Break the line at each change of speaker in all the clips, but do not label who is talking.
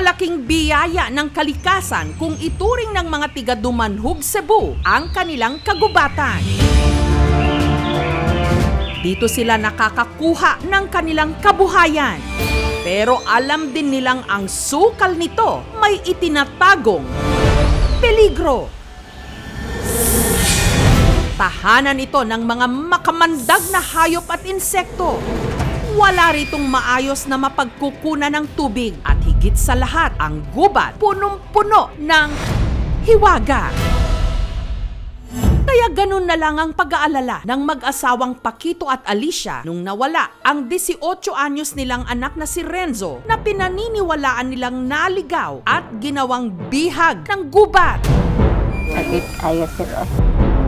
Malaking biyaya ng kalikasan kung ituring ng mga tiga-Dumanhog, Cebu ang kanilang kagubatan. Dito sila nakakakuha ng kanilang kabuhayan. Pero alam din nilang ang sukal nito may itinatagong peligro. Tahanan ito ng mga makamandag na hayop at insekto. Wala ritong maayos na mapagkukunan ng tubig at higit sa lahat ang gubat punong-puno ng hiwaga. Kaya ganun na lang ang pag-aalala ng mag-asawang Paquito at Alicia nung nawala ang 18 anyos nilang anak na si Renzo na pinaniniwalaan nilang naligaw at ginawang bihag ng gubat.
Sakit ayos sila.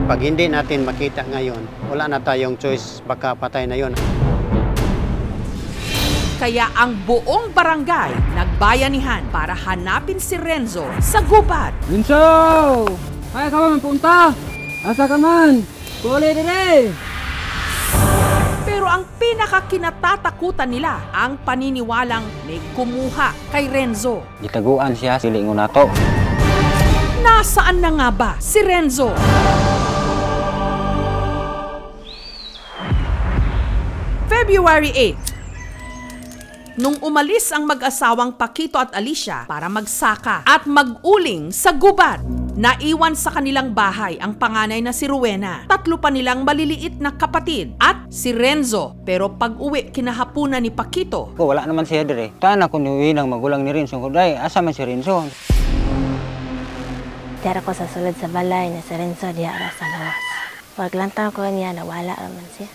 Pag hindi natin makita ngayon, wala na tayong choice, baka patay na yon.
Kaya ang buong barangay nagbayanihan para hanapin si Renzo sa gubat.
Renzo! Ay ka man punta! Asa ka man? Kuli dire!
Pero ang pinakakinatatakutan nila ang paniniwalang may kumuha kay Renzo.
Gitaguan siya, silingon nato.
Nasaan na nga ba si Renzo? February 8. Nung umalis ang mag-asawang Paquito at Alicia para magsaka at mag-uling sa gubat, naiwan sa kanilang bahay ang panganay na si Rowena, 3 pa nilang maliliit na kapatid at si Renzo. Pero pag-uwi kinahapunan ni Paquito,
Wala naman siya dire. Taan ako niuwi ng magulang ni Renzo. Kuday, asa man si Renzo?
Tiyara ko sa sulod sa balay na si Renzo diara sa lawas. Paglantaw ko niya, nawala naman siya.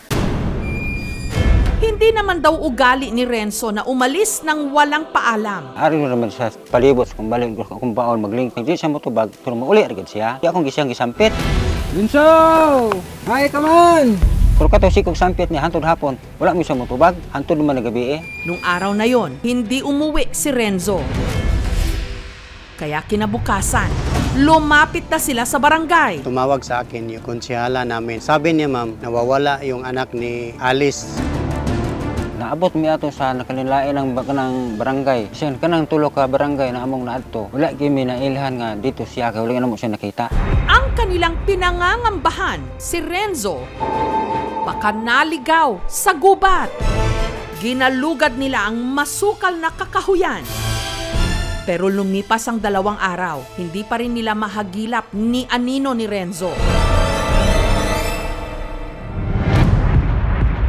hindi naman daw ugali ni Renzo na umalis ng walang paalam.
Ari naman sa palibot kung balik ko kung baon maglingkod di sa motobag pero mauli agad siya. Di akong gisang gisampit.
Renzo! Ay ka man!
Pero kato sikog sampit niya hantod hapon. Wala mo siya motobag, hantod man nagabi eh.
Nung araw na yon, hindi umuwi si Renzo. Kaya kinabukasan, lumapit na sila sa barangay.
Tumawag sa akin yung konsyala namin. Sabi niya, ma'am, nawawala yung anak ni Alice.
Naabot mi ato sa nakalilain ng barangay. Siya kanang tulo ka barangay na among naadto. Wala kimi na ilhan nga dito siya kay wala na mo siya nakita.
Ang kanilang pinangangambahan, si Renzo, baka naligaw sa gubat. Ginalugad nila ang masukal na kakahuyan. Pero lumipas ang 2 araw, hindi pa rin nila mahagilap ni anino ni Renzo.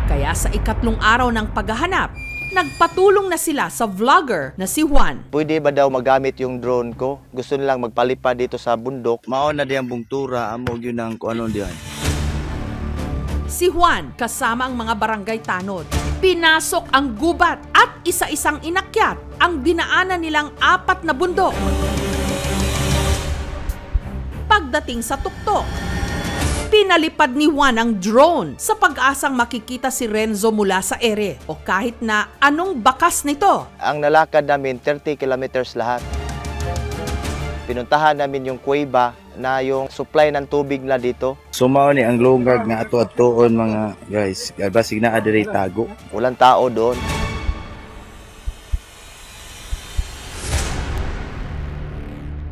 Kaya sa 3 araw ng paghahanap, nagpatulong na sila sa vlogger na si Juan.
Pwede ba daw magamit yung drone ko? Gusto nilang magpalipad dito sa bundok.
Mao na diyang bungtura, amo yun ang kung ano diyan.
Si Juan kasama ang mga barangay tanod. Pinasok ang gubat at isa-isang inakyat ang dinaanan nilang 4 na bundok. Pagdating sa tuktok, pinalipad ni Juan ang drone sa pag-asang makikita si Renzo mula sa ere o kahit na anong bakas nito.
Ang nalakad namin 30 kilometers lahat. Pinuntahan namin yung kuweba na yung supply ng tubig na dito.
So mao ni ang lungag nga ato-atoon mga guys. Basig na adiri tago.
Walang tao doon.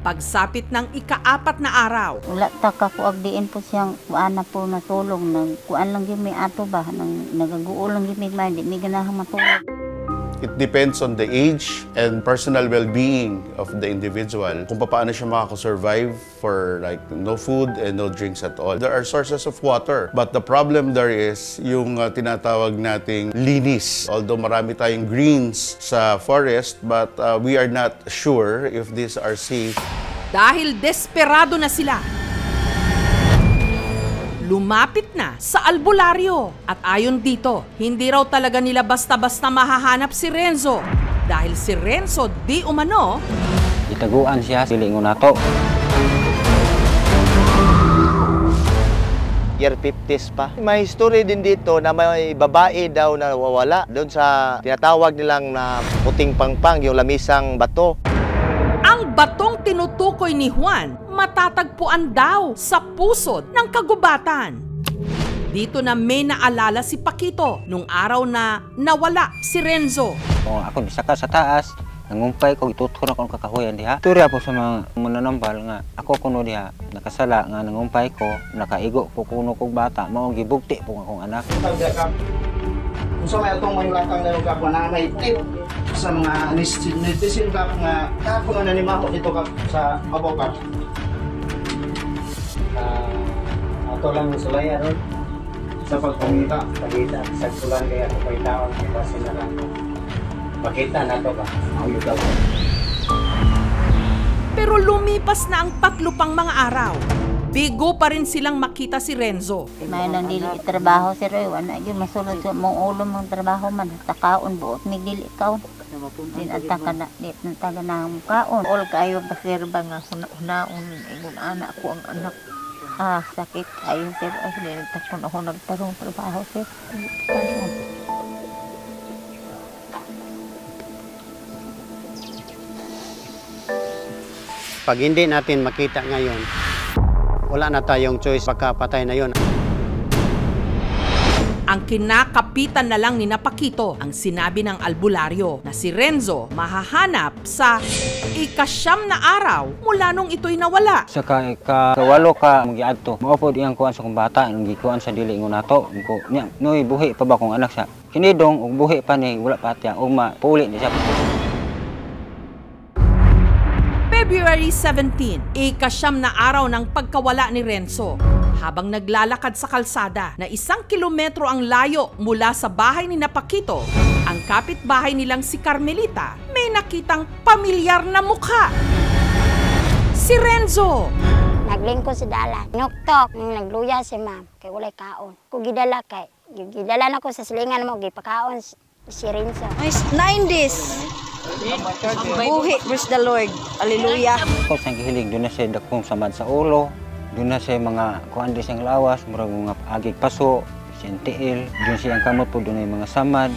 Pagsapit ng ika-4 na araw,
Wala ta ka kuag diin po siyang kuan na po natulong. Kuan lang yun may ato ba? Nagaguo lang yun may di may ganahang matulog.
It depends on the age and personal well-being of the individual. Kung paano siya makakasurvive for like no food and no drinks at all. There are sources of water, but the problem there is yung tinatawag nating linis. Although marami tayong greens sa forest, but we are not sure if these are safe.
dahil desperado na sila, lumapit na sa albularyo. At ayon dito, hindi raw talaga nila basta-basta mahahanap si Renzo. Dahil si Renzo di umano,
Itaguan siya, silingon nato.
Year 50s pa. May history din dito na may babae daw na nawawala doon sa tinatawag nilang na puting pangpang, yung lamisang bato.
ang batong tinutukoy ni Juan matatagpuan daw sa pusod ng kagubatan. Dito na may naalala si Paquito nung araw na nawala si Renzo.
Kung ako nisaka sa taas, Nangumpay ko, itutur akong kakahuyan diha. Turya po sa mga mananambal nga ako kuno diha nakasala nga nangumpay ko, nakaigo po kuno kog bata, mao gibugti po akong anak.
Kung sa may atong may latang na yung kapwa na may tip sa mga netizen kapwa nga kapwa nga nanimaho dito sa abokat. Ato lang yung sulaya ron sa pagpangita. Pagita, sa sulan kaya ako pa'y taon kasi na lang. Makita na ito ba? Mahulog ako.
Pero lumipas na ang 3 pang mga araw. Bigo pa rin silang makita si Renzo.
May nang dili trabaho si Roy, wala gyud masulod sa mong ulo mong trabaho man takaon buot mig dili kaon. Din ataka na dit nataga na ang kaon.
All kayo basirba nga hunaon ingon anak ko ang anak. Sakit kayo sir ay nagtakon ako nagtarong trabaho sir.
Pag hindi natin makita ngayon, wala na tayong choice, baka patay na yon.
Ang kinakapitan na lang ni Napakito ang sinabi ng albularyo na si Renzo mahahanap sa ika-9 na araw mula nung ito'y nawala.
Sa kawalo ka magiadto, mao pod iyang kuan sa kong bata, ang gikuan sa dili ingon nato. Ko nya noy buhi pa ba kong anak sa kinidong ug buhi pa ni wala pa tiya ug mapuuli ni siya.
February 17, ika-9 na araw ng pagkawala ni Renzo. Habang naglalakad sa kalsada na 1 kilometro ang layo mula sa bahay ni Napakito, ang kapitbahay nilang si Carmelita may nakitang pamilyar na mukha. Si Renzo.
Naglingko sa dalan. Nuktok, nagluya si ma'am. Kay walay kaon. Kung gidala na ko sa silingan mo, gipakaon si Renzo.
9 days. Buhi, praise the Lord. Hallelujah.
Kung siyang kihilig, doon na siya dakong samad sa ulo. Doon na siya mga kuan di siyang lawas, murag mga agig paso, siyang tiil. Doon siyang kamot po, doon yung mga samad.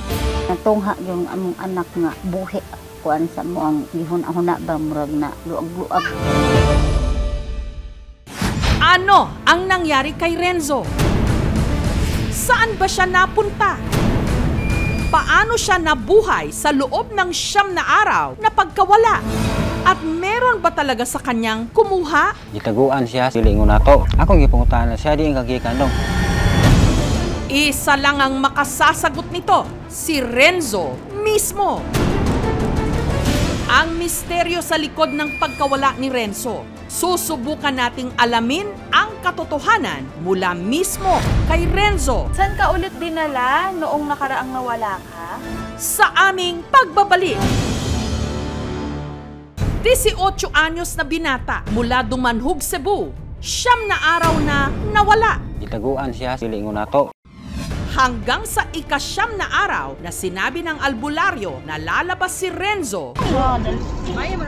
Natungha yung among anak nga buhi kuan sa mo ang gihuna-huna ba murag na luag-luag.
Ano ang nangyari kay Renzo? Saan ba siya napunta? Paano siya nabuhay sa loob ng 9 na araw na pagkawala? At meron ba talaga sa kanyang kumuha?
Gitaguan siya, dili ingon nato. Akong gipangutan na siya di ang kagikan dong.
Isa lang ang makasasagot nito, si Renzo mismo. Ang misteryo sa likod ng pagkawala ni Renzo. Susubukan nating alamin ang katotohanan mula mismo kay Renzo.
Saan ka ulit dinala noong nakaraang nawala ka?
Sa aming pagbabalik. 18 anyos na binata mula Dumanhog, Cebu. 9 na araw na nawala.
Gitaguan siya, dili ingon nato.
Hanggang sa ika-9 na araw na sinabi ng albularyo na lalabas si Renzo,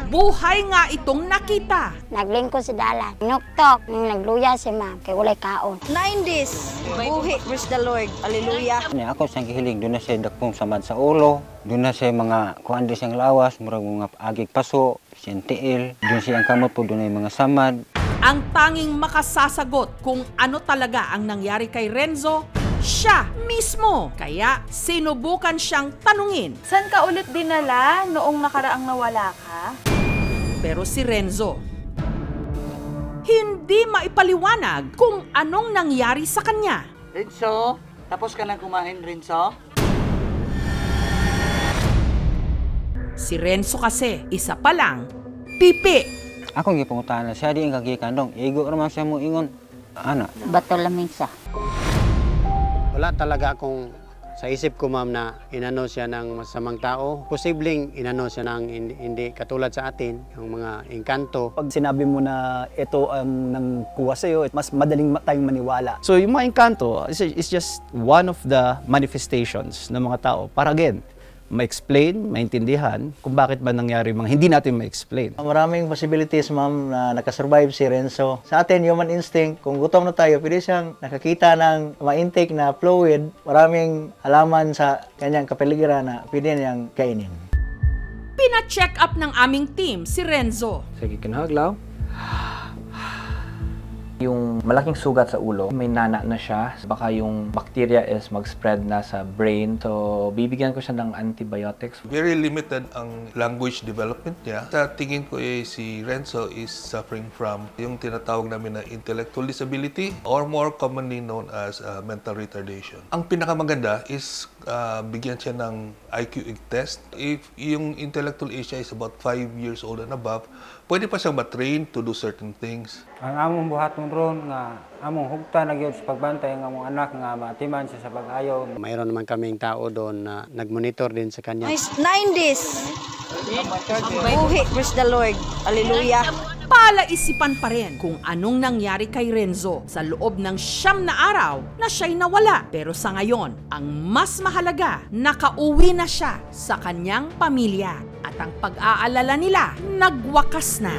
buhay nga itong nakita.
Naglingko sa dalan. Nuktok, nagluya si ma'am. Kay walay kaon.
9 days. Buhi, praise the Lord. Hallelujah.
Ako siyang kihilig, doon na siya dakong samad sa ulo. Doon na siya mga kuan di siyang lawas, murag mga agig paso, siyang tiil. Doon siyang kamot po, doon yung mga samad.
Ang tanging makasasagot kung ano talaga ang nangyari kay Renzo, siya mismo. Kaya sinubukan siyang tanungin.
Saan ka ulit dinala noong nakaraang nawala ka?
Pero si Renzo, hindi maipaliwanag kung anong nangyari sa kanya.
Renzo, tapos ka na kumain, Renzo?
Si Renzo kasi, isa pa lang, pipi.
Akong gipangutan na siya di ang kagikan dong. Igo naman siya mo ingon, ana.
Bato lamisa.
Wala talaga akong sa isip ko, ma'am, na inano siya ng masamang tao. Posibleng inano siya ng hindi katulad sa atin, yung mga engkanto.
Pag sinabi mo na ito ang nangkuha sa'yo, mas madaling tayong maniwala. So yung mga engkanto is just one of the manifestations ng mga tao para again, ma-explain, maintindihan kung bakit ba nangyari mga hindi natin ma-explain.
Maraming possibilities, ma'am, na nakasurvive si Renzo. Sa atin, human instinct, kung gutom na tayo, pwede siyang nakakita ng ma-intake na fluid, maraming halaman sa kanyang kapaligiran na pwede niyang kainin.
Pina-check up ng aming team si Renzo.
Sige, kinahaglaw.
Yung malaking sugat sa ulo, may nana na siya. Baka yung bacteria is mag-spread na sa brain. So, bibigyan ko siya ng antibiotics.
Very limited ang language development niya. Sa tingin ko si Renzo is suffering from yung tinatawag namin na intellectual disability or more commonly known as mental retardation. Ang pinakamaganda is bigyan siya ng IQ test. If yung intellectual age is about 5 years old and above, pwede pa siyang ma-train to do certain things.
Ang among buhaton ron nga among hugta na gyud sa pagbantay ng among anak nga maatiman siya sa pag-ayo.
Mayroon naman kaming tao doon na nagmonitor din sa kanya.
9 days. Buhi, praise the Lord. Hallelujah.
Palaisipan pa rin kung anong nangyari kay Renzo sa loob ng 9 na araw na siya'y nawala. Pero sa ngayon, ang mas mahalaga, nakauwi na siya sa kanyang pamilya at ang pag-aalala nila nagwakas na.